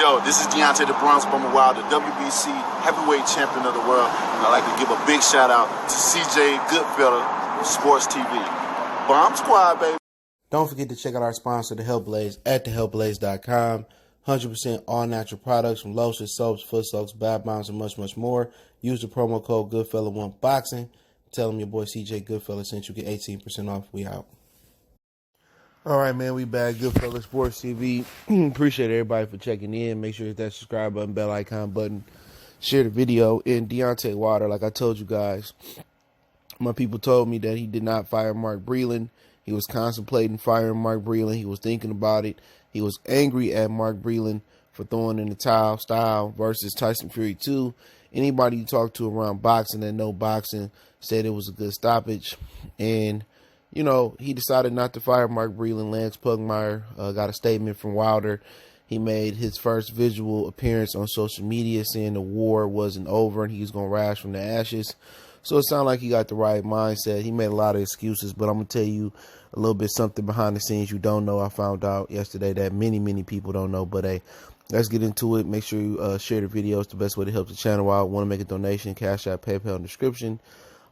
Yo, this is Deontay the Bronx Bomber Wild, the WBC heavyweight champion of the world. And I'd like to give a big shout out to CJ Goodfella of Sports TV. Bomb Squad, baby. Don't forget to check out our sponsor, The Health Blaze, at thehealthblaze.com. 100% all natural products from lotions, soaps, foot soaks, bath bombs, and much, much more. Use the promo code Goodfella1Boxing. Tell them your boy CJ Goodfella sent you, get 18% off. We out. All right, man, we back. Goodfella Sports TV. Appreciate everybody for checking in. Make sure you hit that subscribe button, bell icon button. Share the video. And Deontay Wilder, like I told you guys, my people told me that he did not fire Mark Breland. He was contemplating firing Mark Breland. He was thinking about it. He was angry at Mark Breland for throwing in the towel style versus Tyson Fury 2. Anybody you talk to around boxing that know boxing said it was a good stoppage. And, you know, he decided not to fire Mark Breland. Lance Pugmire got a statement from Wilder. He made his first visual appearance on social media saying the war wasn't over and he was going to rise from the ashes. So it sounded like he got the right mindset. He made a lot of excuses, but I'm going to tell you a little bit something behind the scenes you don't know. I found out yesterday that many, many people don't know. But, hey, let's get into it. Make sure you share the video. It's the best way to help the channel out. Want to make a donation, Cash App, PayPal in the description.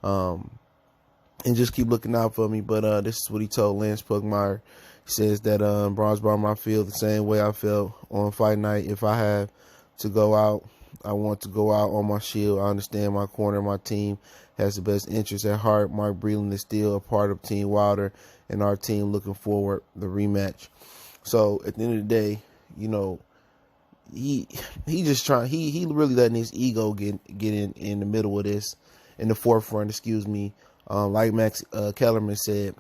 And just keep looking out for me. But this is what he told Lance Pugmire. He says that Bronze Bomber, I feel the same way I felt on fight night. If I have to go out, I want to go out on my shield. I understand my corner, my team has the best interest at heart. Mark Breland is still a part of Team Wilder and our team looking forward the rematch. So at the end of the day, you know, he just trying, he really letting his ego get in the middle of this, in the forefront, excuse me. Like Max Kellerman said,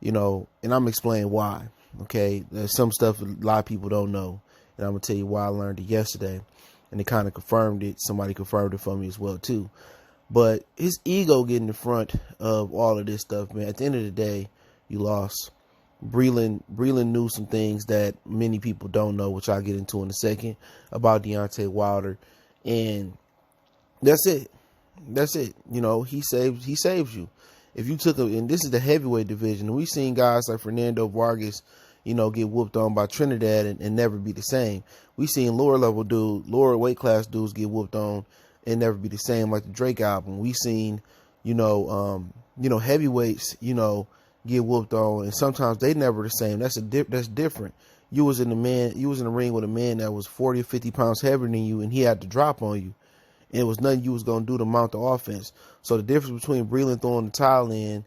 you know, and I'm explaining why. Okay, there's some stuff a lot of people don't know, and I'm gonna tell you why I learned it yesterday, and it kind of confirmed it. Somebody confirmed it for me as well too. But his ego getting in front of all of this stuff, man. At the end of the day, you lost. Breland knew some things that many people don't know, which I'll get into in a second, about Deontay Wilder, and that's it. That's it. You know, he saves you. If you took and this is the heavyweight division, and we've seen guys like Fernando Vargas, you know, get whooped on by Trinidad and never be the same. We've seen lower weight class dudes get whooped on and never be the same, like the Drake album. We've seen, heavyweights, get whooped on, and sometimes they never the same. That's different. You was in the ring with a man that was 40 or 50 pounds heavier than you, and he had to drop on you. And it was nothing you was going to do to mount the offense. So the difference between Breland throwing the towel in,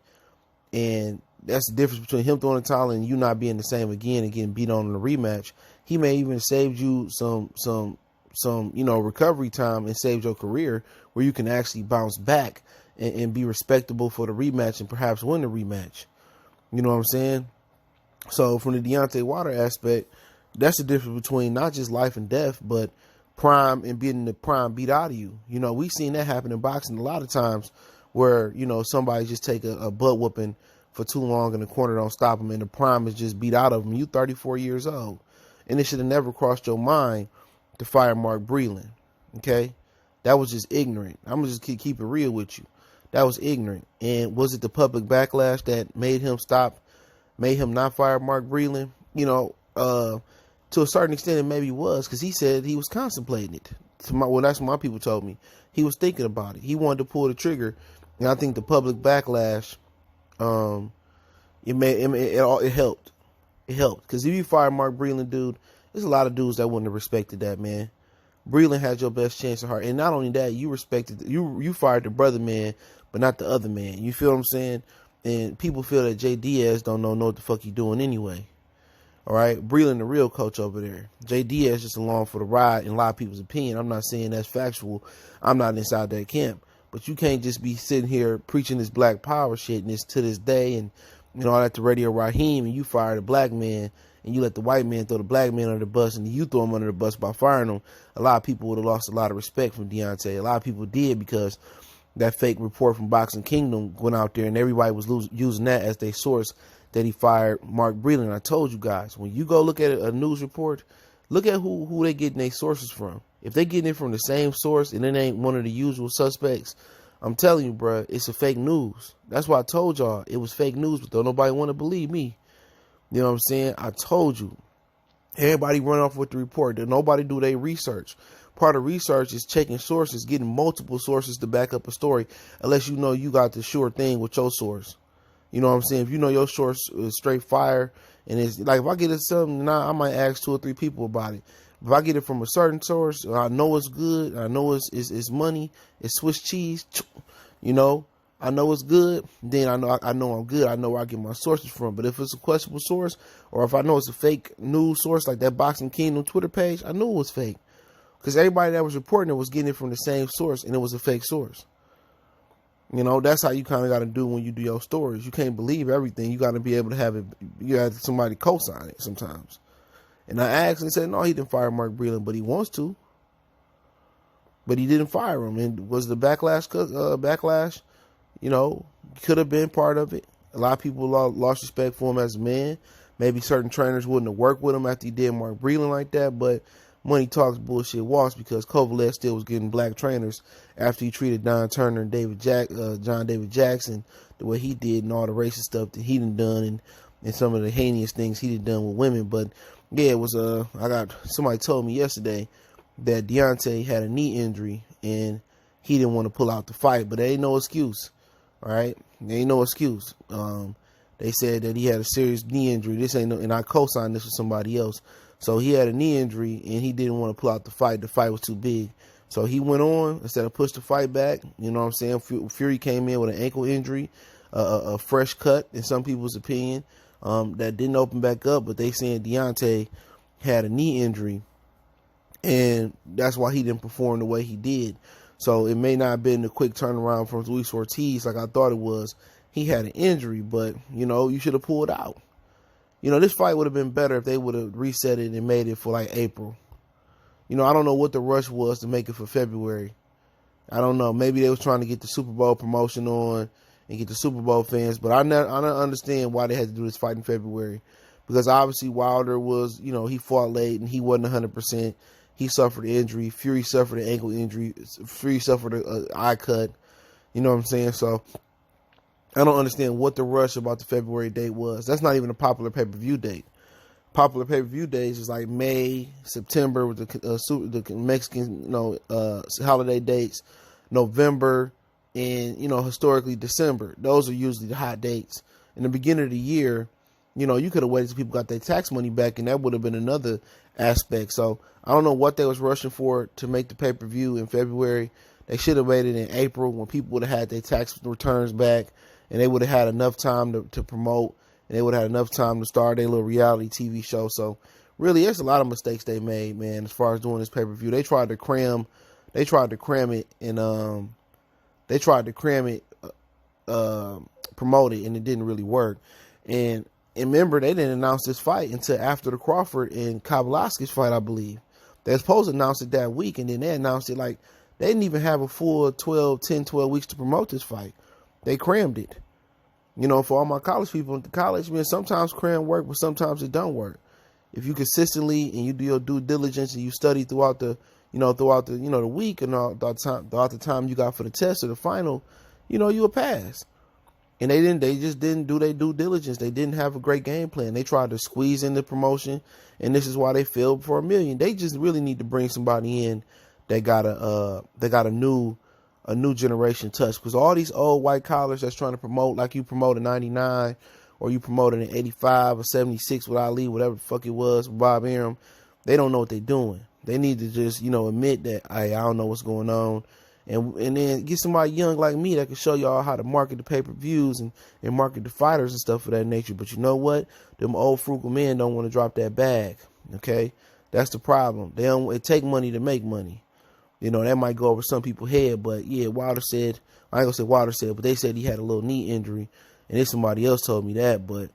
and that's the difference between him throwing the towel in and you not being the same again and getting beat on in the rematch. He may even saved you some recovery time and saved your career where you can actually bounce back and be respectable for the rematch and perhaps win the rematch. You know what I'm saying? So from the Deontay Wilder aspect, that's the difference between not just life and death, but prime and getting the prime beat out of you. You know, we've seen that happen in boxing a lot of times where, you know, somebody just take a butt whooping for too long and the corner don't stop them and the prime is just beat out of them. You 34 years old. And it should have never crossed your mind to fire Mark Breland. Okay? That was just ignorant. I'm going to just keep it real with you. That was ignorant. And was it the public backlash that made him not fire Mark Breland? You know, to a certain extent, it maybe was, because he said he was contemplating it. That's what my people told me. He was thinking about it. He wanted to pull the trigger, and I think the public backlash, it helped. It helped, because if you fire Mark Breland, dude, there's a lot of dudes that wouldn't have respected that, man. Breland had your best chance at heart, and not only that, you fired the brother man, but not the other man. You feel what I'm saying? And people feel that Jay Diaz don't know what the fuck he doing anyway. All right, Breland, the real coach over there. Jay Diaz just along for the ride in a lot of people's opinion. I'm not saying that's factual. I'm not inside that camp. But you can't just be sitting here preaching this black power shit and this to this day and, you know, all at the Radio Raheem, and you fire the black man and you let the white man throw the black man under the bus and you throw him under the bus by firing him. A lot of people would have lost a lot of respect from Deontay. A lot of people did, because that fake report from Boxing Kingdom went out there and everybody was using that as their source that he fired Mark Breland. I told you guys, when you go look at a news report, look at who they getting their sources from. If they getting it from the same source and it ain't one of the usual suspects, I'm telling you, bro, it's a fake news. That's why I told y'all it was fake news, but don't nobody want to believe me. You know what I'm saying? I told you. Everybody run off with the report. Nobody do their research. Part of research is checking sources, getting multiple sources to back up a story, unless you know you got the sure thing with your source. You know what I'm saying? If you know your source is straight fire, and it's like, if I get it something now, I might ask 2 or 3 people about it. If I get it from a certain source, I know it's good, I know it's money, it's Swiss cheese, you know, I know it's good, then I know I'm good. I know where I get my sources from. But if it's a questionable source, or if I know it's a fake news source, like that Boxing Kingdom Twitter page, I knew it was fake. Because everybody that was reporting it was getting it from the same source, and it was a fake source. You know, that's how you kind of got to do when you do your stories. You can't believe everything. You got to be able to have it. You have somebody co-sign it sometimes. And I asked and said, no, he didn't fire Mark Breland, but he wants to. But he didn't fire him. And was the backlash, you know, could have been part of it. A lot of people lost respect for him as a man. Maybe certain trainers wouldn't have worked with him after he did Mark Breland like that, but money talks, bullshit walks, because Kovalev still was getting black trainers after he treated Don Turner and John David Jackson the way he did, and all the racist stuff that he done and some of the heinous things he done with women. But yeah, it was somebody told me yesterday that Deontay had a knee injury and he didn't want to pull out the fight, but there ain't no excuse. All right, there ain't no excuse. They said that he had a serious knee injury. This ain't no, and I co-signed this with somebody else. So he had a knee injury, and he didn't want to pull out the fight. The fight was too big. So he went on instead of push the fight back. You know what I'm saying? Fury came in with an ankle injury, a fresh cut, in some people's opinion, that didn't open back up. But they saying Deontay had a knee injury, and that's why he didn't perform the way he did. So it may not have been a quick turnaround from Luis Ortiz like I thought it was. He had an injury, but, you know, you should have pulled out. You know, this fight would have been better if they would have reset it and made it for like April. You know, I don't know what the rush was to make it for February. I don't know. Maybe they was trying to get the Super Bowl promotion on and get the Super Bowl fans. But I don't understand why they had to do this fight in February. Because obviously Wilder was, you know, he fought late and he wasn't 100%. He suffered an injury. Fury suffered an ankle injury. Fury suffered an eye cut. You know what I'm saying? So I don't understand what the rush about the February date was. That's not even a popular pay-per-view date. Popular pay-per-view days is like May, September with the Mexican, you know, holiday dates, November, and, you know, historically December. Those are usually the hot dates. In the beginning of the year, you know, you could have waited till people got their tax money back, and that would have been another aspect. So I don't know what they was rushing for to make the pay-per-view in February. They should have waited in April when people would have had their tax returns back, and they would have had enough time to promote, and they would have had enough time to start their little reality TV show. So really, there's a lot of mistakes they made, man, as far as doing this pay-per-view. They tried to cram it and promote it, and it didn't really work. And remember, they didn't announce this fight until after the Crawford and Kowalski's fight, I believe. They were supposed to announce it that week, and then they announced it like they didn't even have a full 12 weeks to promote this fight. They crammed it. You know, for all my college people at the college, man, sometimes cram work, but sometimes it don't work. If you consistently and you do your due diligence and you study throughout the week and throughout the time you got for the test or the final, you know, you'll pass. And they just didn't do their due diligence. They didn't have a great game plan. They tried to squeeze in the promotion, and this is why they failed for $1 million. They just really need to bring somebody in that got a new generation touch, because all these old white collars that's trying to promote like you promote in '99 or you promoted in '85 or '76 with Ali, whatever the fuck it was, with Bob Arum, they don't know what they're doing. They need to just, you know, admit that I don't know what's going on, and then get somebody young like me that can show y'all how to market the pay-per-views and market the fighters and stuff of that nature. But you know what? Them old frugal men don't want to drop that bag. Okay, that's the problem. It take money to make money. You know, that might go over some people's head, but yeah, Wilder said, I ain't gonna say Wilder said, but they said he had a little knee injury, and then somebody else told me that, but,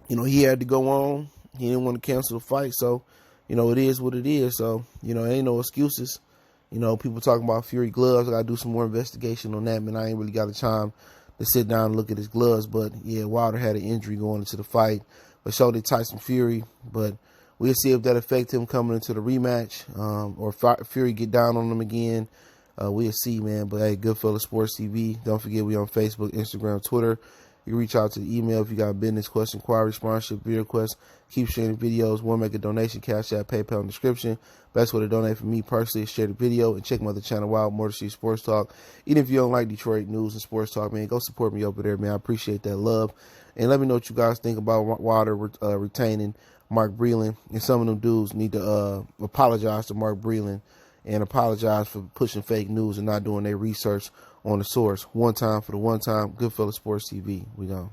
you know, he had to go on. He didn't want to cancel the fight, so, you know, it is what it is. So, you know, ain't no excuses. You know, people talking about Fury gloves. I gotta do some more investigation on that, man. I ain't really got the time to sit down and look at his gloves, but yeah, Wilder had an injury going into the fight, but so did Tyson Fury, but we'll see if that affects him coming into the rematch, or Fury get down on him again. We'll see, man. But hey, Goodfellas Sports TV. Don't forget we on Facebook, Instagram, Twitter, You can reach out to the email if you got a business question, inquiry, sponsorship, video request. Keep sharing the videos. Want to make a donation, Cash App, PayPal in the description. Best way to donate for me personally is share the video and check my other channel out, Motor City Sports Talk. Even if you don't like Detroit news and sports talk, man, go support me over there, man. I appreciate that love. And let me know what you guys think about Wilder retaining Mark Breland. And some of them dudes need to apologize to Mark Breland and apologize for pushing fake news and not doing their research on the source. One time for the one time. Goodfellas Sports TV. We gone.